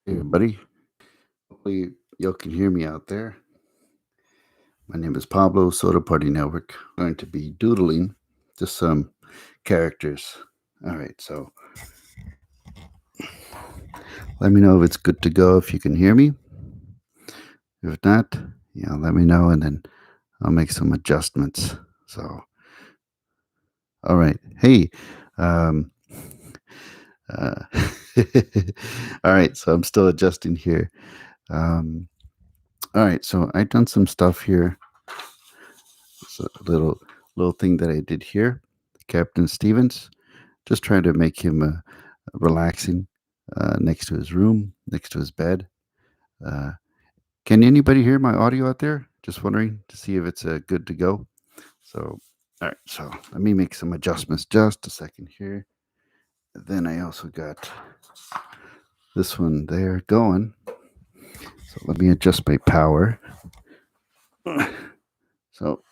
Hey, everybody. Hopefully, y'all can hear me out there. My name is Pablo, Soda Party Network. I'm going to be doodling just some characters. All right, so let me know if it's good to go, if you can hear me. If not, let me know, and then I'll make some adjustments. So, all right. Hey, um, uh, all right, so I'm still adjusting here. Um, all right, so I've done some stuff here. It's a little thing that I did here. Captain Stevens, just trying to make him relaxing next to his room, next to his bed. Uh, can anybody hear my audio out there? Just wondering to see if it's good to go. So, all right. So let me make some adjustments. Just a second here. Then I also got this one there going. So let me adjust my power. So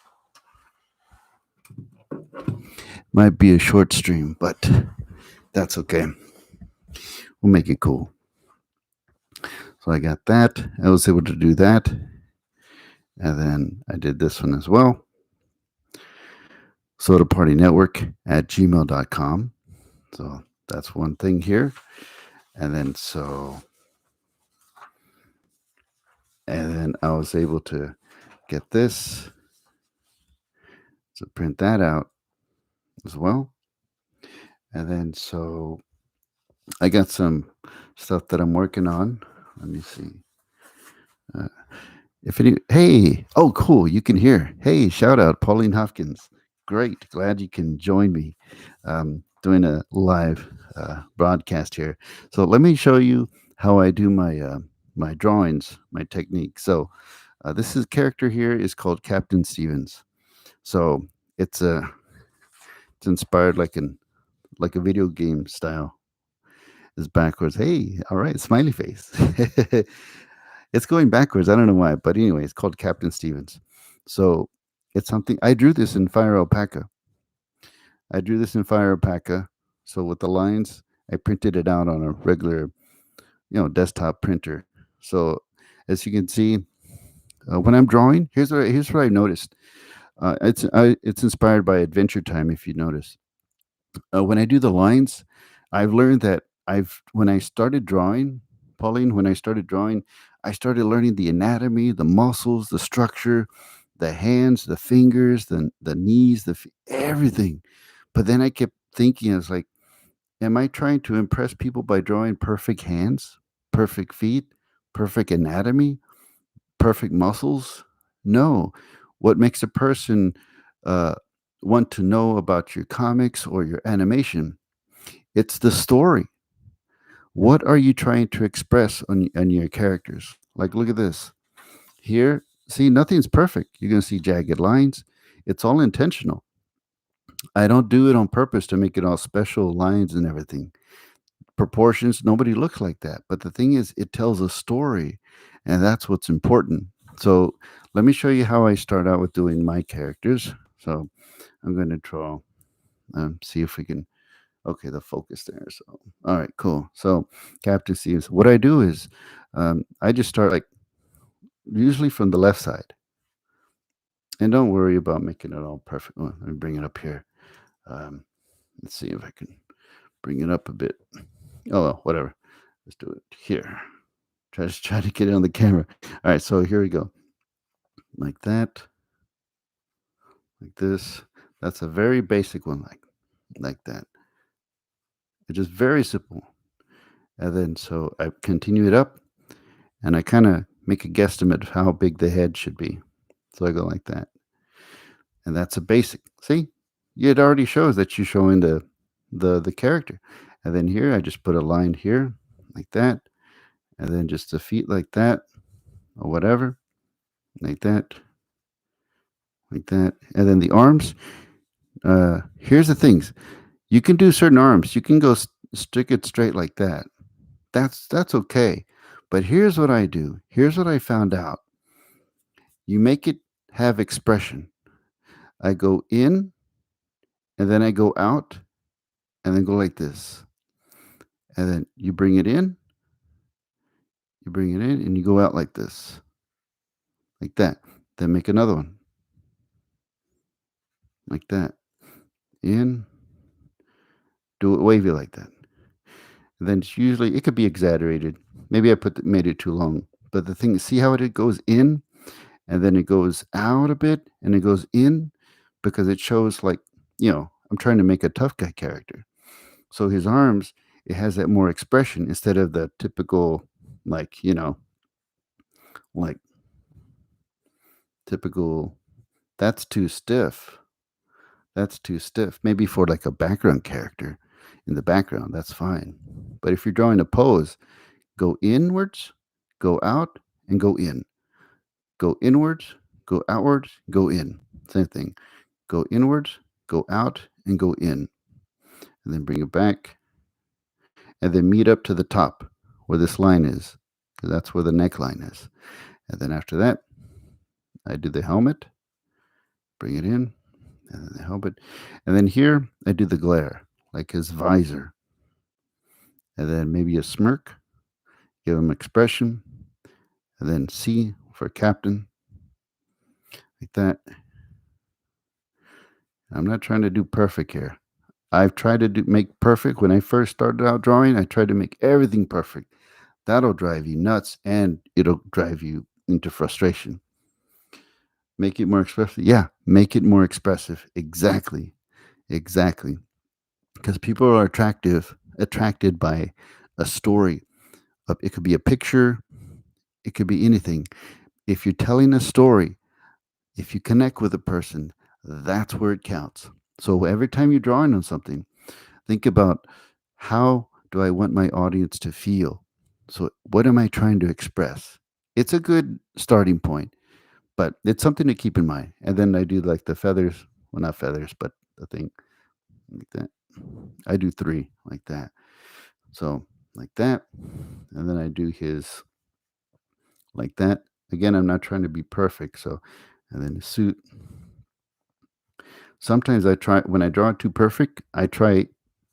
might be a short stream, but that's okay. We'll make it cool. So I got that. I was able to do that. And then I did this one as well. sodapartynetwork@gmail.com. So that's one thing here. And then I was able to get this to print that out as well. And then I got some stuff that I'm working on. Let me see. Uh, hey, oh, cool, you can hear. Hey, shout out, Pauline Hopkins. Great, glad you can join me. Doing a live broadcast here. So let me show you how I do my drawings, my technique. So this is character here is called Captain Stevens. So it's a it's inspired like a video game style. It's backwards. Hey, all right, smiley face. It's going backwards. I don't know why, but anyway, it's called Captain Stevens. So it's something I drew this in Fire Alpaca. I drew this in Fire Alpaca. So with the lines, I printed it out on a regular, desktop printer. So as you can see, when I'm drawing, here's what I noticed. It's inspired by Adventure Time. If you notice, when I do the lines, I've learned that I've when I started drawing, Pauline, when I started drawing, I started learning the anatomy, the muscles, the structure, the hands, the fingers, the knees, everything. But then I kept thinking, I was like, am I trying to impress people by drawing perfect hands, perfect feet, perfect anatomy, perfect muscles? No. What makes a person uh, want to know about your comics or your animation? It's the story. What are you trying to express on your characters? Like, look at this. Here, see, nothing's perfect. You're going to see jagged lines. It's all intentional. I don't do it on purpose to make it all special lines and everything. Proportions, nobody looks like that. But the thing is, it tells a story, and that's what's important. So, let me show you how I start out with doing my characters. So, I'm going to draw, see if we can. Okay, the focus there. So, all right, cool. So, Captain Stevens, what I do is I just start like usually from the left side. And don't worry about making it all perfect. Well, let me bring it up here. Um, let's see if I can bring it up a bit. Oh, well, whatever. Let's do it here. Try to get it on the camera. All right, so here we go. Like that, like this. That's a very basic one, like that. It's just very simple. And then so I continue it up, and I kind of make a guesstimate of how big the head should be. So I go like that, and that's a basic. See, it already shows that you're showing the character, and then here I just put a line here like that, and then just the feet like that, or whatever, like that, like that, and then the arms. Here's the things: you can do certain arms. You can go stick it straight like that. That's okay. But here's what I do. Here's what I found out. You make it have expression. I go in and then I go out and then go like this. And then you bring it in, You bring it in and you go out like this, like that. Then make another one, like that. In, do it wavy like that. And then it's usually it could be exaggerated. Maybe made it too long. But the thing is, see how it goes in and then it goes out a bit and it goes in because it shows like, I'm trying to make a tough guy character. So his arms, it has that more expression instead of the typical, like, like typical, that's too stiff. That's too stiff. Maybe for like a background character in the background, that's fine. But if you're drawing a pose, go inwards, go out, and go in. Go inwards, go outwards, go in. Same thing. Go inwards, go out, and go in. And then bring it back. And then meet up to the top where this line is, because that's where the neckline is. And then after that, I do the helmet, bring it in, and then the helmet. And then here, I do the glare, like his visor. And then maybe a smirk, give him expression. And then C for captain, like that. I'm not trying to do perfect here. I've tried to make perfect when I first started out drawing. I tried to make everything perfect. That'll drive you nuts and it'll drive you into frustration. Make it more expressive. Yeah, make it more expressive. Exactly. Exactly. Because people are attracted by a story. It could be a picture, it could be anything. If you're telling a story, if you connect with a person, that's where it counts. So every time you're drawing on something, think about, how do I want my audience to feel? So what am I trying to express? It's a good starting point, but it's something to keep in mind. And then I do like the feathers, well, not feathers, but the thing like that. I do three like that. So like that. And then I do his like that. Again, I'm not trying to be perfect. So, and then the suit. Sometimes I try, when I draw it too perfect, I try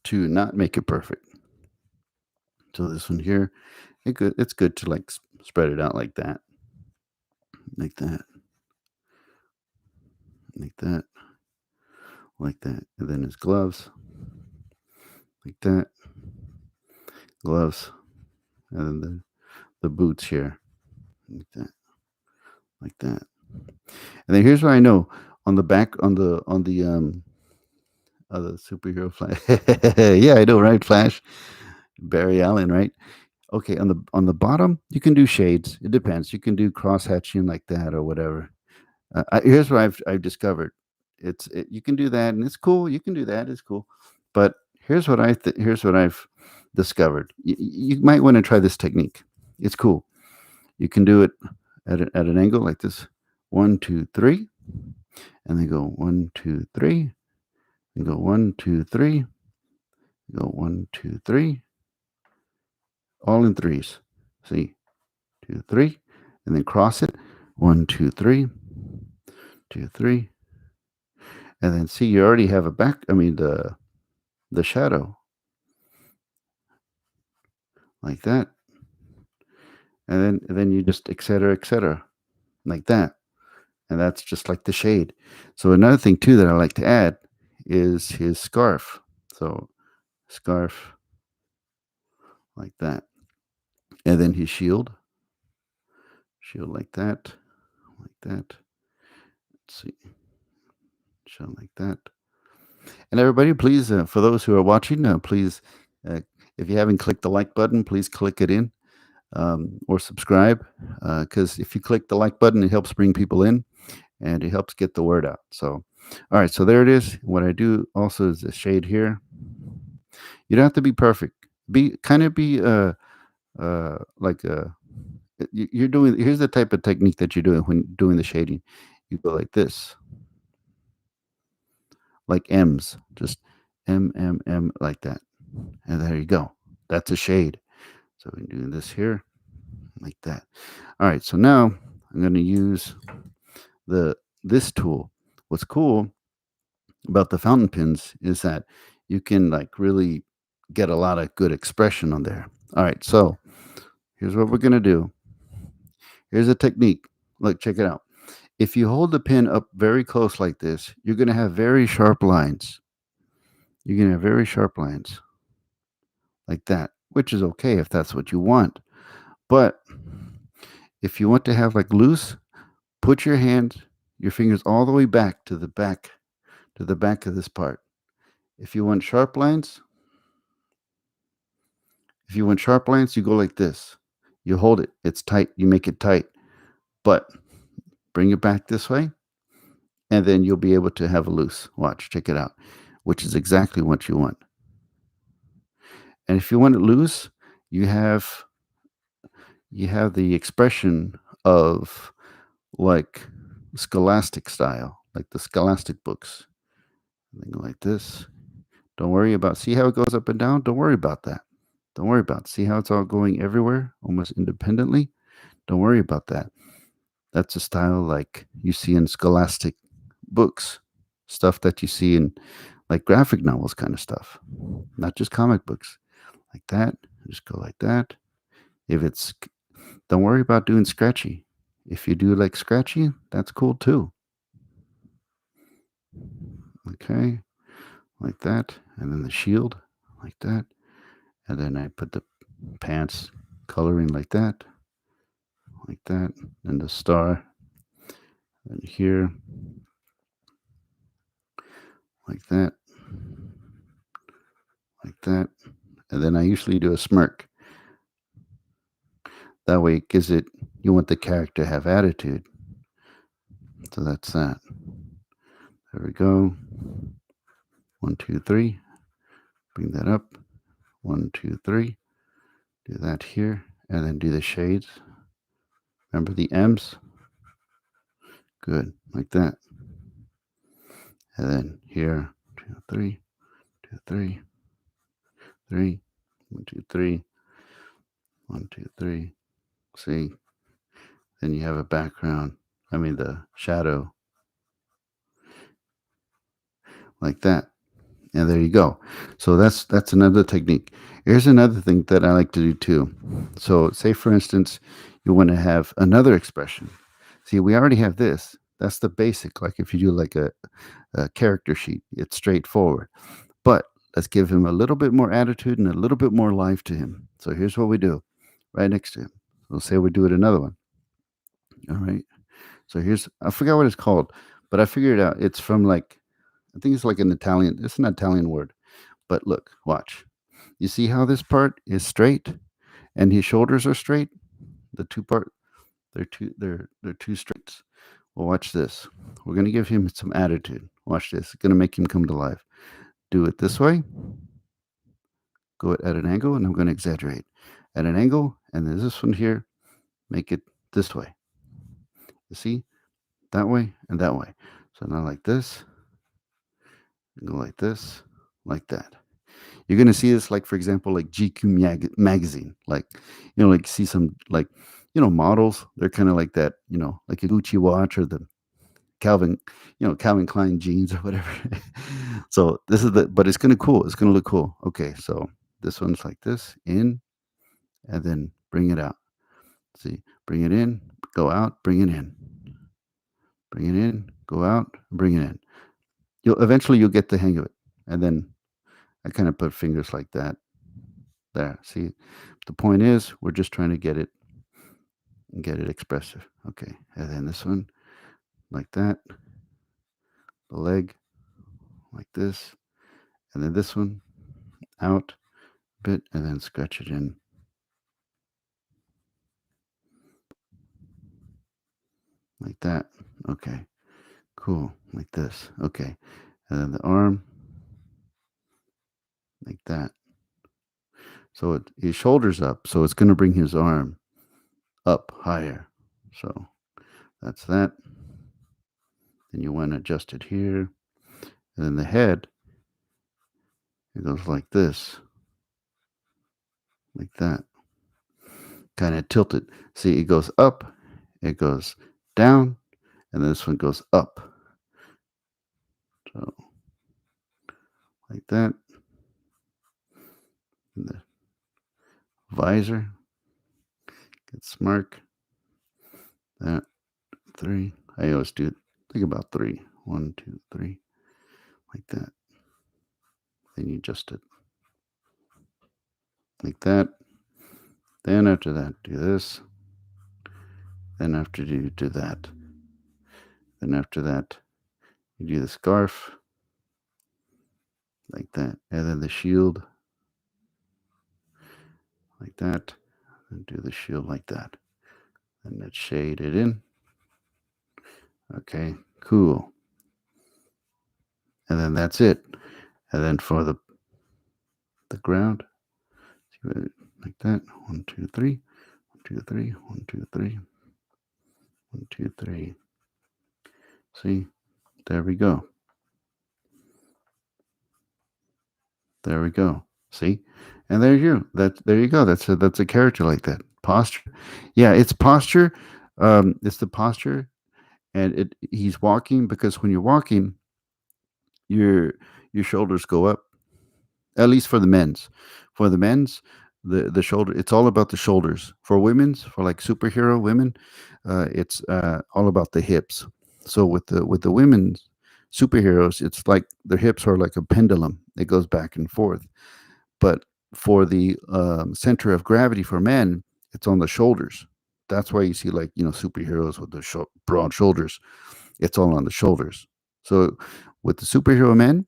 to not make it perfect. So this one here, it's good to like spread it out like that, like that, like that, like that. And then his gloves, like that, gloves, and then the boots here, like that, like that. And then here's what I know, on the back, on the other superhero Flash. Yeah, I know, right? Flash, Barry Allen, right? Okay, on the bottom, you can do shades. It depends. You can do cross hatching like that or whatever. Here's what I've discovered. You can do that, and it's cool. You can do that. It's cool. But here's what I've discovered. You might want to try this technique. It's cool. You can do it at an angle like this. 1, 2, 3, and then go 1, 2, 3, and go 1, 2, 3, go 1, 2, 3, all in threes. See, 2, 3, and then cross it. 1, 2, 3, 2, 3, and then see, you already have a back. I mean the shadow like that, and then you just et cetera, like that, and that's just like the shade. So another thing too that I like to add is his scarf. So scarf like that, and then his shield like that, like that. Let's see, shield like that. And everybody, please, for those who are watching, please, uh, if you haven't clicked the like button, please click it in, or subscribe, because if you click the like button, it helps bring people in and it helps get the word out. So, all right, so there it is. What I do also is the shade here. You don't have to be perfect. Be like you're doing. Here's the type of technique that you're doing when doing the shading. You go like this, like M's, just M like that, and there you go. That's a shade. So we're doing this here like that. All right, so now I'm going to use this tool. What's cool about the fountain pens is that you can like really get a lot of good expression on there. All right, so Here's what we're going to do. Here's a technique. Look, check it out. If you hold the pen up very close like this, you're going to have very sharp lines. You're going to have very sharp lines like that, which is okay if that's what you want. But if you want to have like loose, put your fingers all the way back to the back of this part. If you want sharp lines, you go like this. You hold it. It's tight. You make it tight. But bring it back this way, and then you'll be able to have a loose. Watch, check it out, which is exactly what you want. And if you want it loose, you have the expression of like scholastic style, like the scholastic books. Thing like this. Don't worry about see how it goes up and down? Don't worry about that. Don't worry about it. See how it's all going everywhere, almost independently? Don't worry about that. That's a style like you see in scholastic books, stuff that you see in like graphic novels kind of stuff, not just comic books. Like that, just go like that. If it's, don't worry about doing scratchy. If you do like scratchy, that's cool too. Okay, like that. And then the shield, like that. And then I put the pants coloring like that, and the star, and here, like that, like that. And then I usually do a smirk. That way it gives it, you want the character to have attitude. So that's that. There we go. 1, 2, 3. Bring that up. 1, 2, 3. Do that here. And then do the shades. Remember the M's? Good. Like that. And then here. 2, 3. 2, 3. 3. 1, 2, 3. 1, 2, 3. See? Then you have a background. I mean the shadow. Like that. And there you go. So that's another technique. Here's another thing that I like to do too. So say for instance, you want to have another expression. See, we already have this. That's the basic. Like if you do like a character sheet, it's straightforward. But let's give him a little bit more attitude and a little bit more life to him. So here's what we do right next to him. We'll say we do it another one. All right. So here's, I forgot what it's called, but I figured it out. It's from like, I think it's like an Italian, it's an Italian word. But look, watch. You see how this part is straight and his shoulders are straight? The two part, they're two straights. Well, watch this. We're gonna give him some attitude. Watch this. It's gonna make him come to life. Do it this way. Go at an angle, and I'm gonna exaggerate. At an angle, and then this one here, make it this way. You see? That way and that way. So now like this, go like this, like that. You're gonna see this, like for example, like GQ magazine, like like see some like models. They're kind of like that, like a Gucci watch or the Calvin, Calvin Klein jeans or whatever. So this is but it's gonna cool. It's gonna look cool. Okay, so this one's like this in, and then bring it out. See, bring it in, go out, bring it in, bring it in, go out, bring it in. You'll get the hang of it, and then I kind of put fingers like that. There. See, the point is we're just trying to get it expressive. Okay. And then this one like that. The leg like this. And then this one out a bit and then scratch it in. Like that. Okay. Cool. Like this. Okay. And then the arm like that. So his shoulders up. So it's going to bring his arm up higher. So that's that. Then you want to adjust it here. And then the head, it goes like this. Like that. Kind of tilted. See, it goes up, it goes down, and this one goes up. So, like that. And the visor. Get smart. That 3. I always do think about 3. 1, 2, 3, like that. Then you adjust it like that. Then after that, do this. Then after you do that. Then after that, you do the scarf like that. And then the shield like that. And do the shield like that. And let's shade it in. Okay, cool. And then that's it. And then for the ground, like that. 1, 2, 3. 1, 2, 3. 1, 2, 3. 1, 2, 3. See, there we go. There we go. See, and there you go. That's a character like that. Posture. Yeah, it's posture. It's the posture, and he's walking because when you're walking, your your shoulders go up. At least for the men's. For the men's, the shoulder. It's all about the shoulders. For women's, for like superhero women, it's all about the hips. So with the women's superheroes, it's like their hips are like a pendulum. It goes back and forth. But for the center of gravity for men, it's on the shoulders. That's why you see like superheroes with the broad shoulders. It's all on the shoulders. So with the superhero men,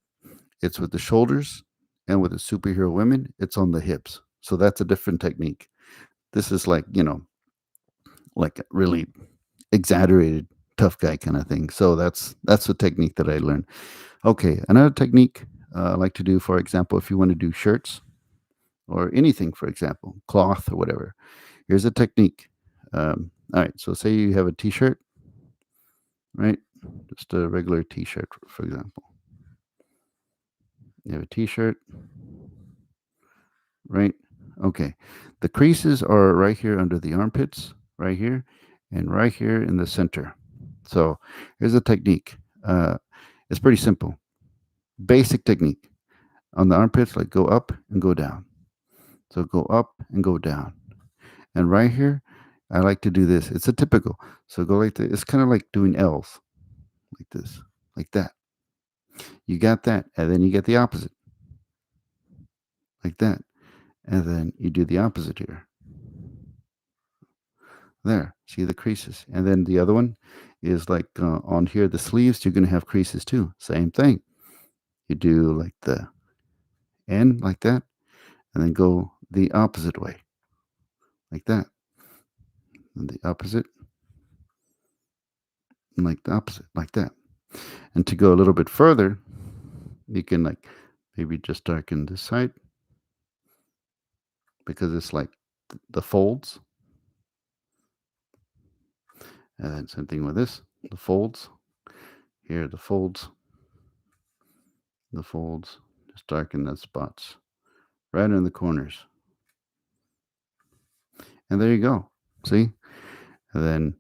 it's with the shoulders, and with the superhero women, it's on the hips. So that's a different technique. This is like like a really exaggerated tough guy kind of thing. So that's the technique that I learned. Okay, another technique I like to do, for example, if you want to do shirts or anything, for example, cloth or whatever. Here's a technique. All right, so say you have a T-shirt, right? Just a regular T-shirt, for example. You have a T-shirt, right? Okay. The creases are right here under the armpits, right here, and right here in the center. So here's a technique. It's pretty simple. Basic technique. On the armpits, like go up and go down. So go up and go down. And right here, I like to do this. It's a typical. So go like this. It's kind of like doing L's, like this, like that. You got that. And then you get the opposite, like that. And then you do the opposite here. There, see the creases. And then the other one is like on here, the sleeves, you're going to have creases too. Same thing. You do like the end like that, and then go the opposite way, like that. And the opposite, and like the opposite, like that. And to go a little bit further, you can like maybe just darken this side because it's like the folds. And then same thing with this, the folds. Here, the folds, just darken the spots right in the corners. And there you go. See? And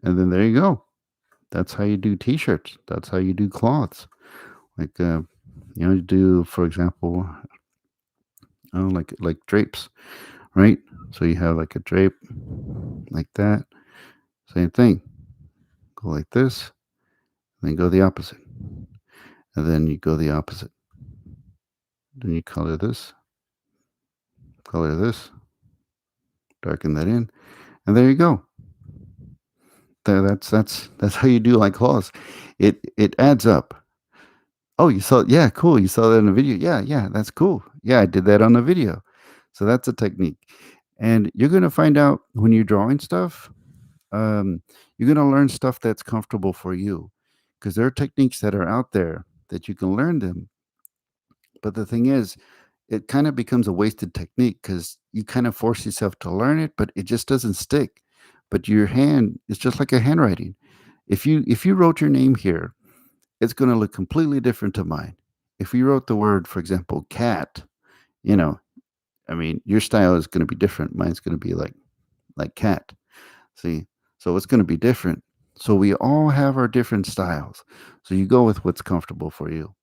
then there you go. That's how you do t-shirts. That's how you do cloths. Like you do, for example, like drapes, right? So you have like a drape like that. Same thing. Go like this, then go the opposite. And then you go the opposite. Then you color this, darken that in, and there you go. That's how you do like cloths. It adds up. Oh, you saw, yeah, cool. You saw that in the video. Yeah, yeah, that's cool. Yeah, I did that on the video. So that's a technique. And you're gonna find out when you're drawing stuff, um, you're gonna learn stuff that's comfortable for you. Because there are techniques that are out there that you can learn them. But the thing is, it kind of becomes a wasted technique because you kind of force yourself to learn it, but it just doesn't stick. But your hand is just like a handwriting. If you wrote your name here, it's going to look completely different to mine. If you wrote the word, for example, cat, you know, I mean, your style is going to be different. Mine's going to be like cat. See, so it's going to be different. So we all have our different styles. So you go with what's comfortable for you.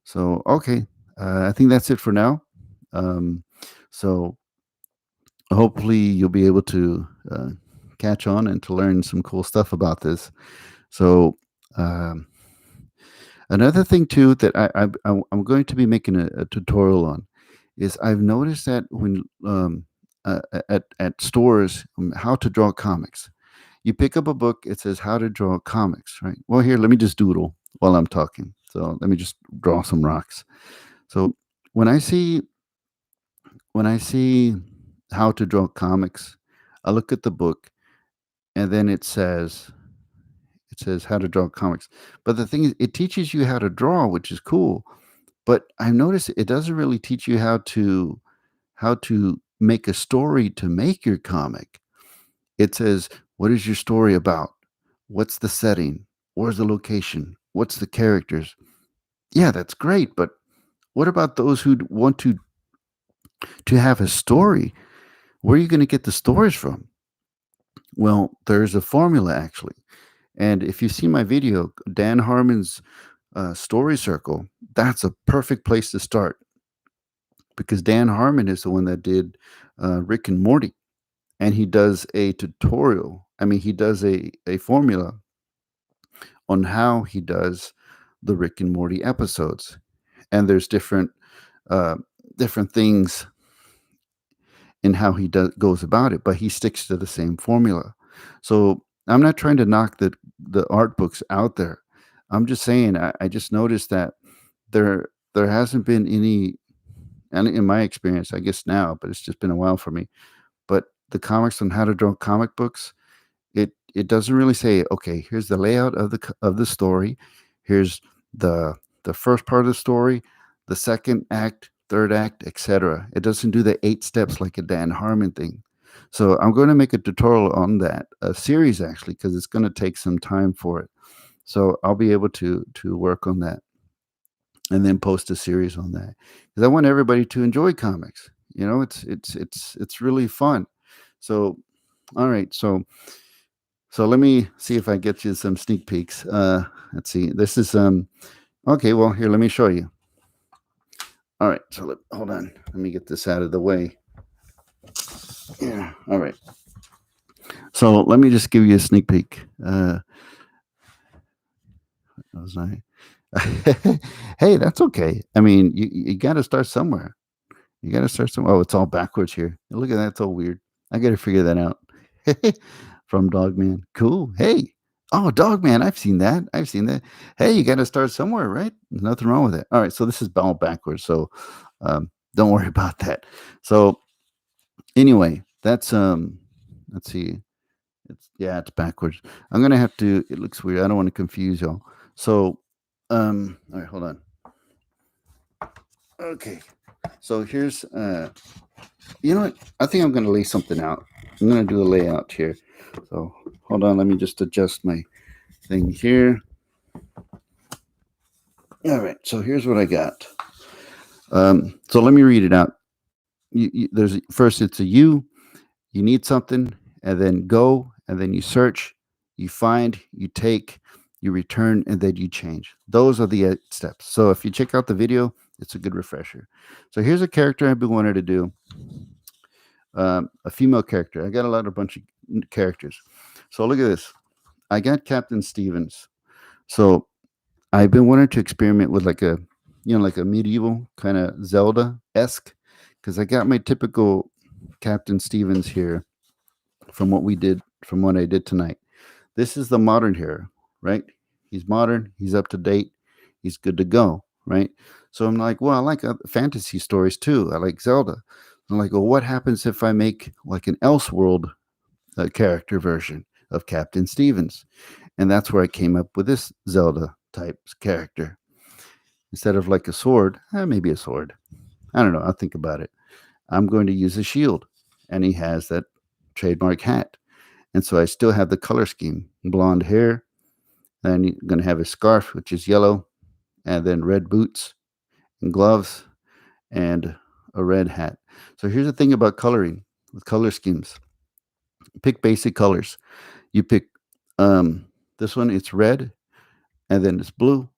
So okay, I think that's it for now. Um, so hopefully you'll be able to catch on and to learn some cool stuff about this. So, um, another thing too that I'm going to be making a tutorial on is I've noticed that when at stores, how to draw comics. You pick up a book, it says how to draw comics, right? Well, here, let me just doodle while I'm talking. So let me just draw some rocks. So when I see when I see how to draw comics, I look at the book and then it says how to draw comics. But the thing is, it teaches you how to draw, which is cool. But I noticed it doesn't really teach you how to make a story to make your comic. It says, what is your story about? What's the setting? Where's the location? What's the characters? Yeah, that's great, but what about those who want to have a story? Where are you going to get the stories from? Well, there's a formula actually. And if you see my video, Dan Harmon's story circle, that's a perfect place to start because Dan Harmon is the one that did Rick and Morty, and he does a tutorial. I mean, he does a formula on how he does the Rick and Morty episodes, and there's uh, different things in how he goes about it, but he sticks to the same formula. So I'm not trying to knock the art books out there. I'm just saying I just noticed that there hasn't been any, and in my experience, I guess now, but it's just been a while for me. But the comics on how to draw comic books, it doesn't really say, okay, here's the layout of the story, here's the the first part of the story, the second act, third act, etc. It doesn't do the 8 steps like a Dan Harmon thing. So I'm going to make a tutorial on that, a series actually, because it's going to take some time for it. So I'll be able to work on that and then post a series on that because I want everybody to enjoy comics. It's really fun. So all right, so let me see if I get you some sneak peeks. Let's see. This is okay. Well, here, let me show you. All right. So hold on. Let me get this out of the way. Yeah. All right. So let me just give you a sneak peek. Was I? Hey, that's okay. I mean, you got to start somewhere. You got to start somewhere. Oh, it's all backwards here. Look at that. It's all weird. I got to figure that out. From Dogman. Cool. Hey. Oh, Dogman. I've seen that. I've seen that. Hey, you got to start somewhere, right? There's nothing wrong with it. All right. So this is all backwards. So don't worry about that. So anyway, let's see. It's backwards. I'm gonna have to. It looks weird. I don't want to confuse y'all. So all right, hold on. Okay. So here's you know what? I think I'm gonna lay something out. I'm gonna do a layout here. So hold on, let me just adjust my thing here. All right, so here's what I got. So let me read it out. There's first it's a you need something, and then go, and then you search, you find, you take, you return, and then you change. Those are the 8 steps. So if you check out the video, it's a good refresher. So here's a character I've been wanting to do. A female character. I got a lot of bunch of characters. So look at this. I got Captain Stevens. So I've been wanting to experiment with like a medieval kind of Zelda esque, because I got my typical Captain Stevens here from what I did tonight. This is the modern hero, right? He's modern, he's up to date, he's good to go, right? So I'm like, well, I like fantasy stories too. I like Zelda. I'm like, well, what happens if I make like an Elseworld character version of Captain Stevens? And that's where I came up with this Zelda type character. Instead of like a sword, maybe a sword. I don't know. I'll think about it. I'm going to use a shield. And he has that trademark hat. And so I still have the color scheme blonde hair. Then you're going to have a scarf, which is yellow, and then red boots and gloves and a red hat. So here's the thing about coloring with color schemes, pick basic colors. You pick this one, it's red, and then it's blue,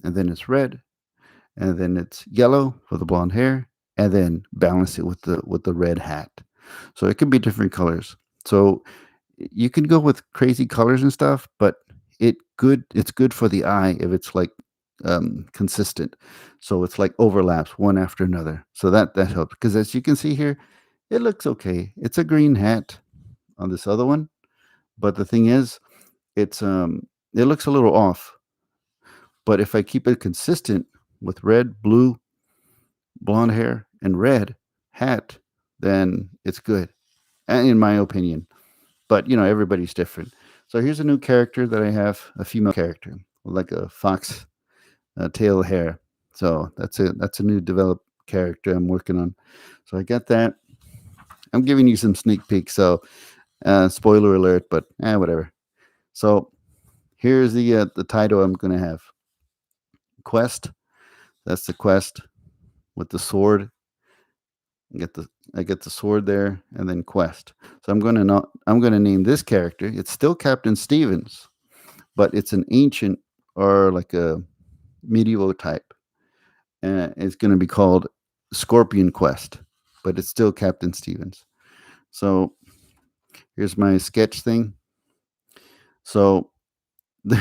and then it's red, and then it's yellow for the blonde hair, and then balance it with the red hat. So it could be different colors. So you can go with crazy colors and stuff, but it's good for the eye if it's like consistent. So it's like overlaps one after another. So that helps because as you can see here, it looks okay. It's a green hat on this other one, but the thing is, it looks a little off. But if I keep it consistent with red, blue, blonde hair, and red hat, then it's good, in my opinion. But everybody's different. So here's a new character that I have, a female character, like a fox tail hair. So that's a new developed character I'm working on. So I got that. I'm giving you some sneak peeks. So spoiler alert, but whatever. So here's the title I'm gonna have. Quest. That's the quest with the sword. Get the I get the sword there, and then quest. So I'm gonna name this character. It's still Captain Stevens, but it's an ancient or like a medieval type. It's gonna be called Scorpion Quest, but it's still Captain Stevens. So here's my sketch thing. So the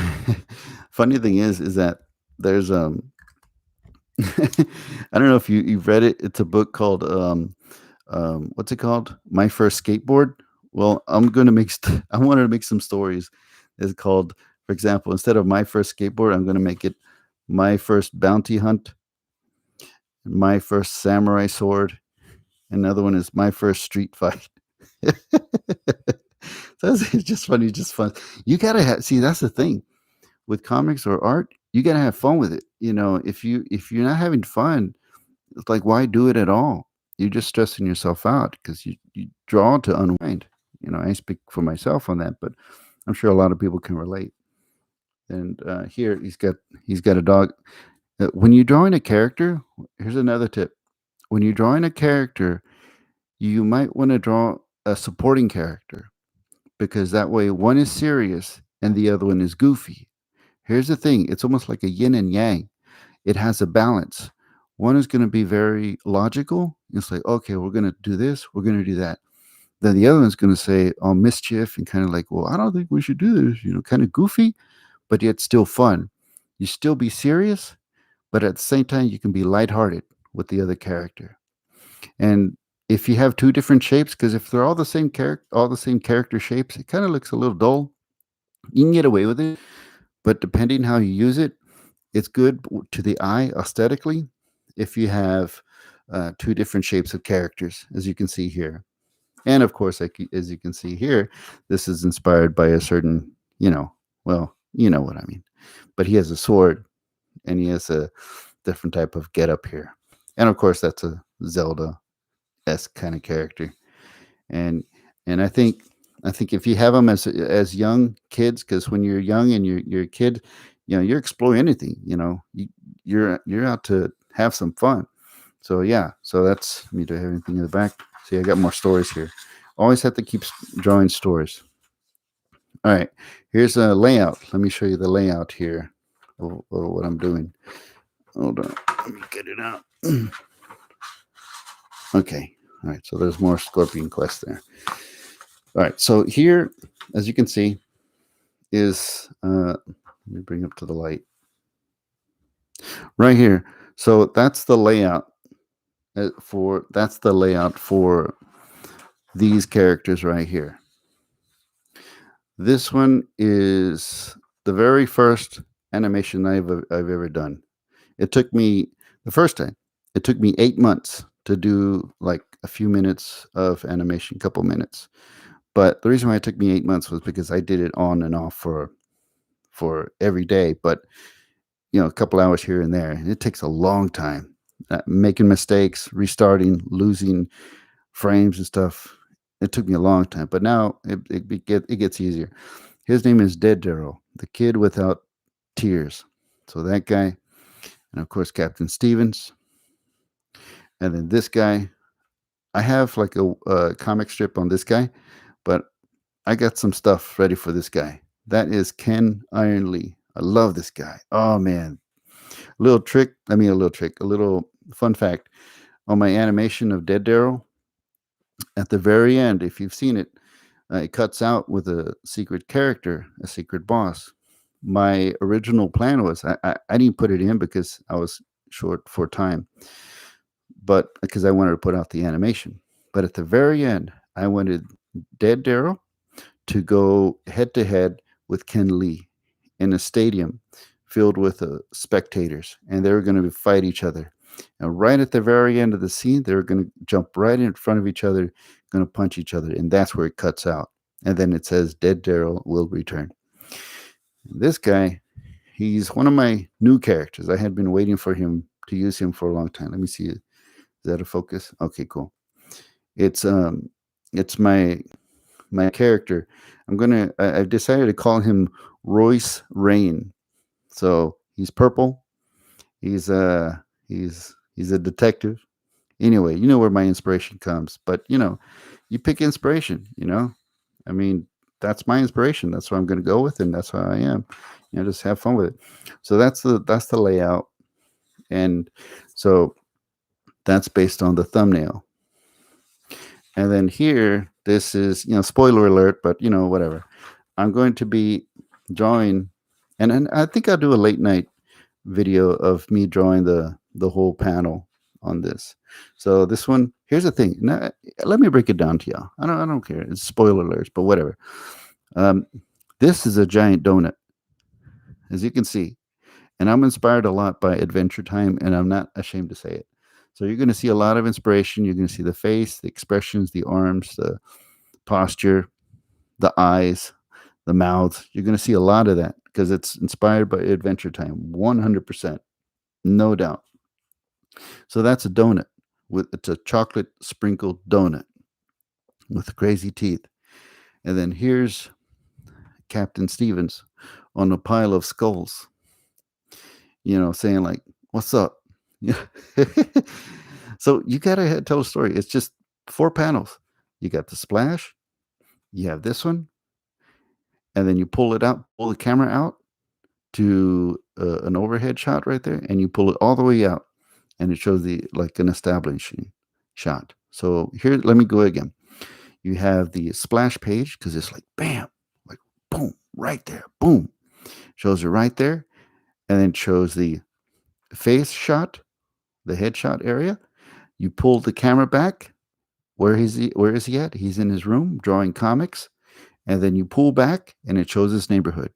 funny thing is that there's I don't know if you've read it. It's a book called what's it called? My First Skateboard. Well, I wanted to make some stories. It's called, for example, instead of My First Skateboard, I'm gonna make it My First Bounty Hunt, My First Samurai Sword. Another one is My First Street Fight. It's just funny, just fun. You gotta see. That's the thing with comics or art. You gotta have fun with it. If you're not having fun, it's like, why do it at all? You're just stressing yourself out because you draw to unwind. I speak for myself on that, but I'm sure a lot of people can relate. And here he's got a dog. When you're drawing a character, here's another tip. When you're drawing a character, you might want to draw a supporting character because that way one is serious and the other one is goofy. Here's the thing, it's almost like a yin and yang. It has a balance. One is going to be very logical. It's like, okay, we're going to do this, we're going to do that. Then the other one's going to say, oh, mischief, and kind of like, well, I don't think we should do this, kind of goofy, but yet still fun. You still be serious, but at the same time, you can be lighthearted with the other character. And if you have two different shapes, because if they're all the same character shapes, it kind of looks a little dull. You can get away with it, but depending how you use it, it's good to the eye aesthetically if you have two different shapes of characters, as you can see here. And of course, as you can see here, this is inspired by a certain, well, you know what I mean. But he has a sword and he has a different type of get up here. And of course, that's a Zelda-esque kind of character. And and I think if you have them as young kids, because when you're young and you're a kid, you're exploring anything. You're out to have some fun. So yeah, so that's me. Do I have anything in the back? See, I got more stories here. Always have to keep drawing stories. All right, here's a layout. Let me show you the layout here of what I'm doing. Hold on, let me get it out. Okay, all right. So there's more Scorpion Quest there. All right, so here, as you can see, is let me bring up to the light right here. So that's the layout for these characters right here. This one is the very first animation I've ever done. It took me the first time. It took me 8 months to do like a few minutes of animation, couple minutes. But the reason why it took me 8 months was because I did it on and off for every day. But a couple hours here and there, and it takes a long time. Making mistakes, restarting, losing frames and stuff. It took me a long time, but now it gets easier. His name is Dead Daryl, the kid without tears. So that guy, and of course Captain Stevens, and then this guy. I have like a comic strip on this guy, but I got some stuff ready for this guy. That is Ken Ironly. I love this guy. Oh man, a little fun fact on my animation of Dead Daryl. At the very end, if you've seen it, it cuts out with a secret character, a secret boss. My original plan was I didn't put it in because I was short for time, but because I wanted to put out the animation. But at the very end, I wanted Dead Daryl to go head to head with Ken Lee in a stadium filled with spectators, and they were going to fight each other. And right at the very end of the scene, they were going to jump right in front of each other, going to punch each other, and that's where it cuts out. And then it says, "Dead Daryl will return." And this guy, he's one of my new characters. I had been waiting for him to use him for a long time. Let me see. Is that a focus? Okay, cool. It's it's my character. I've decided to call him Royce Rain. So he's purple. He's he's a detective. Anyway, you know where my inspiration comes. But you pick inspiration. I mean, that's my inspiration. That's what I'm going to go with, and that's how I am. Just have fun with it. So that's the layout, and so that's based on the thumbnail. And then here, this is spoiler alert, but whatever. I'm going to be drawing, and I think I'll do a late night video of me drawing the whole panel on this. So this one, here's the thing. Now, let me break it down to y'all. I don't care. It's spoiler alerts, but whatever. Um, this is a giant donut, as you can see, and I'm inspired a lot by Adventure Time, and I'm not ashamed to say it. So you're going to see a lot of inspiration. You're going to see the face, the expressions, the arms, the posture, the eyes, the mouth. You're going to see a lot of that because it's inspired by Adventure Time, 100%, no doubt. So that's a donut. It's a chocolate sprinkled donut with crazy teeth. And then here's Captain Stevens on a pile of skulls, saying like, "What's up?" Yeah. So you gotta tell a story. It's just 4 panels. You got the splash. You have this one, and then you pull it out, pull the camera out to an overhead shot right there, and you pull it all the way out, and it shows the like an establishing shot. So here, let me go again. You have the splash page because it's like bam, like boom, right there, boom, shows it right there, and then shows the face shot, the headshot area. You pull the camera back. Where is he? Where is he at? He's in his room drawing comics, and then you pull back, and it shows his neighborhood.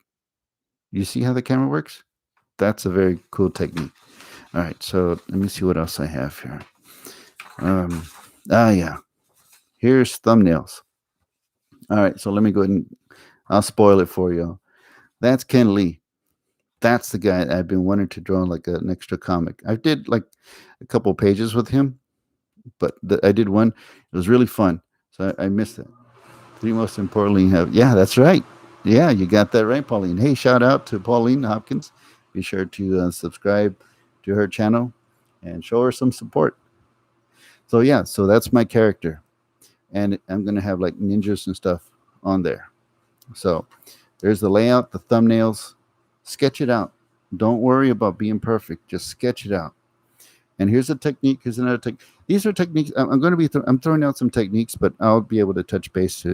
You see how the camera works? That's a very cool technique. All right, so let me see what else I have here. Yeah, here's thumbnails. All right, so let me go ahead and I'll spoil it for you. That's Ken Lee. That's the guy I've been wanting to draw like an extra comic. I did like a couple pages with him, but I did one. It was really fun, so I missed it. 3 most importantly have that's right. Yeah, you got that right, Pauline. Hey, shout out to Pauline Hopkins. Be sure to subscribe to her channel and show her some support. So yeah, so that's my character, and I'm gonna have like ninjas and stuff on there. So there's the layout, the thumbnails. Sketch it out. Don't worry about being perfect. Just sketch it out. And here's a technique. Here's another technique. These are techniques. I'm going to be. I'm throwing out some techniques, but I'll be able to touch base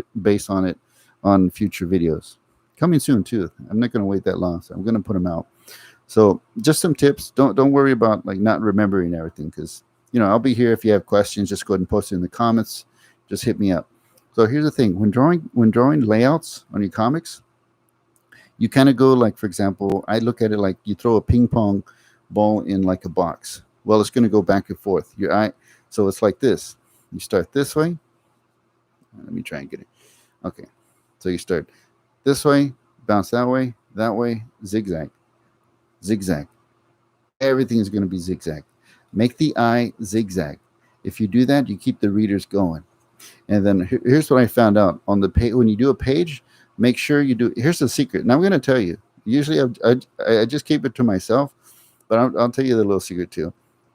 on it on future videos. Coming soon too. I'm not going to wait that long, so I'm going to put them out. So just some tips. Don't worry about like not remembering everything because I'll be here if you have questions. Just go ahead and post it in the comments. Just hit me up. So here's the thing: when drawing layouts on your comics, you kind of go like, for example, I look at it like you throw a ping pong ball in like a box. Well, it's going to go back and forth. Your eye, so it's like this. You start this way. Let me try and get it. Okay, so you start this way, bounce that way, zigzag, zigzag. Everything is going to be zigzag. Make the eye zigzag. If you do that, you keep the readers going. And then here's what I found out on the page. When you do a page, make sure you do. Here's the secret. Now I'm going to tell you. Usually, I just keep it to myself, but I'll tell you the little secret too.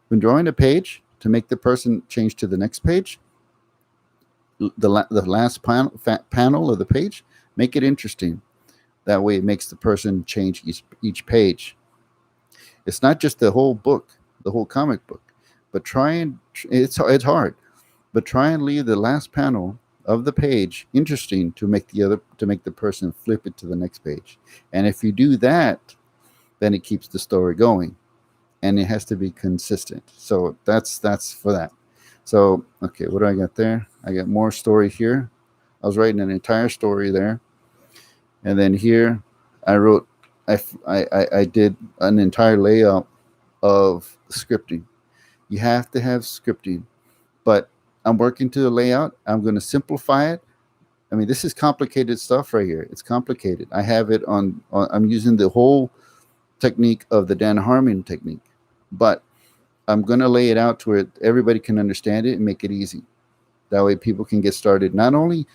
When drawing a page, to make the person change to the next page, the last panel of the page, make it interesting. That way, it makes the person change each page. It's not just the whole book, the whole comic book, but it's hard. but try and leave the last panel of the page interesting to make the person flip it to the next page. And if you do that, then it keeps the story going, and it has to be consistent. So that's for that. So okay, what do I got there? I got more story here. I was writing an entire story there, and then here I wrote I did an entire layout of scripting. You have to have scripting, but I'm working to the layout. I'm going to simplify it. I mean, this is complicated stuff right here. It's complicated. I have it on I'm using the whole technique of the Dan Harmon technique, but I'm going to lay it out to where everybody can understand it and make it easy. That way people can get started not only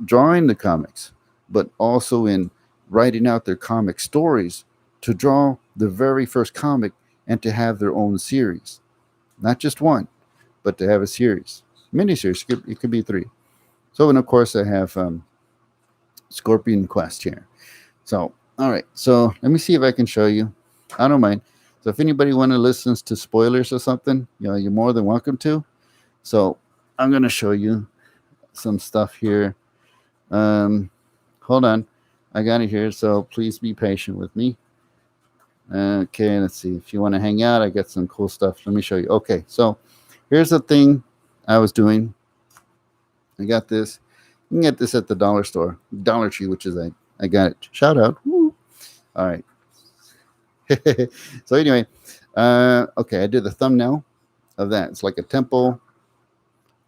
drawing the comics, but also in writing out their comic stories to draw the very first comic and to have their own series. Not just one, but to have a series. Miniseries, it could be three. So, and of course, I have Scorpion Quest here. So, all right. So, let me see if I can show you. I don't mind. So, if anybody want to listen to spoilers or something, you're more than welcome to. So, I'm going to show you some stuff here. Hold on. I got it here. So, please be patient with me. Okay, let's see. If you want to hang out, I got some cool stuff. Let me show you. Okay, so here's the thing I was doing. I got this. You can get this at the dollar store, Dollar Tree, which is I got it. Shout out. Woo. All right. So anyway, okay, I did the thumbnail of that. It's like a temple,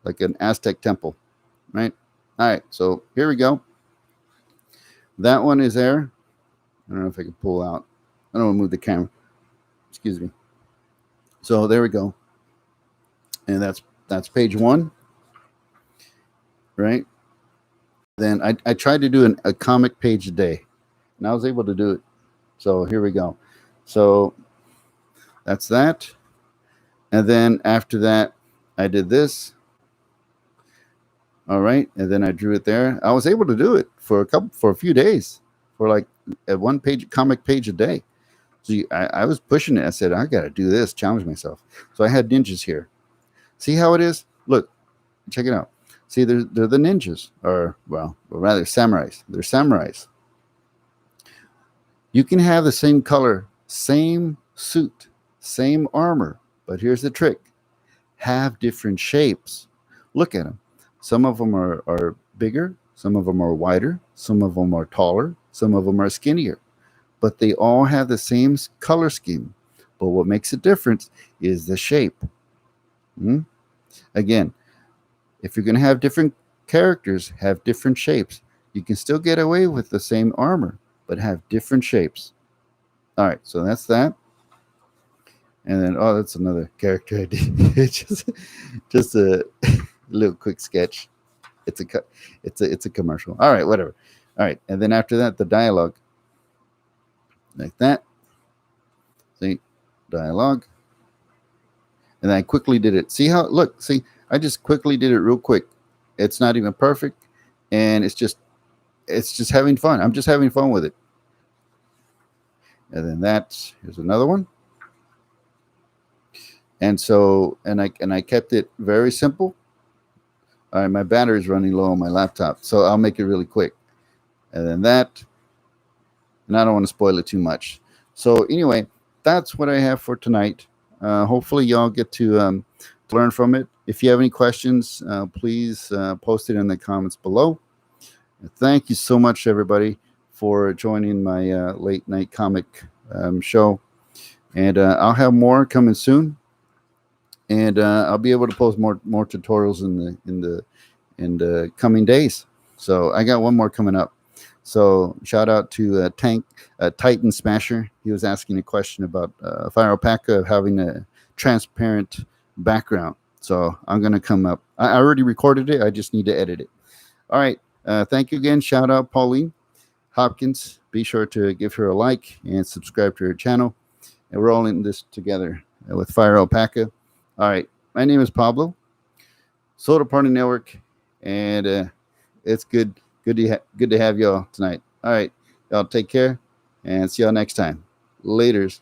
like an Aztec temple, right? All right, so here we go. That one is there. I don't know if I can pull out. I don't want to move the camera. Excuse me. So there we go. And that's page one, right? Then I tried to do a comic page a day, and I was able to do it. So here we go. So that's that. And then after that, I did this. All right, and then I drew it there. I was able to do it for a few days, for like a one page comic page a day. So I was pushing it. I said, I got to do this, challenge myself. So I had ninjas here. See how it is? Look, check it out. See, they're the ninjas, or well, rather samurais. They're samurais. You can have the same color, same suit, same armor, but here's the trick: have different shapes. Look at them. Some of them are bigger, some of them are wider, some of them are taller, some of them are skinnier, but they all have the same color scheme. But what makes a difference is the shape. Again, if you're going to have different characters, have different shapes. You can still get away with the same armor, but have different shapes. All right, so that's that. And then, oh, that's another character I did. It's just a little quick sketch. It's a commercial. All right, whatever. All right, and then after that, the dialogue, like that. See, dialogue, and I quickly did it. See how? Look, see, I just quickly did it real quick. It's not even perfect, and it's just having fun. I'm just having fun with it. And then here's another one. And so, and I kept it very simple. All right, my battery's running low on my laptop, so I'll make it really quick. And then that, and I don't want to spoil it too much. So anyway, that's what I have for tonight. Hopefully y'all get to learn from it. If you have any questions, please post it in the comments below. Thank you so much, everybody, for joining my late night comic show. And I'll have more coming soon. And I'll be able to post more tutorials in the coming days. So I got one more coming up. So shout out to Titan Smasher. He was asking a question about Fire Alpaca having a transparent background. So I'm going to come up. I already recorded it. I just need to edit it. All right. Thank you again. Shout out Pauline Hopkins. Be sure to give her a like and subscribe to her channel. And we're all in this together with Fire Alpaca. All right. My name is Pablo, Soda Party Network, and it's good to have y'all tonight. All right. Y'all take care, and see y'all next time. Laters.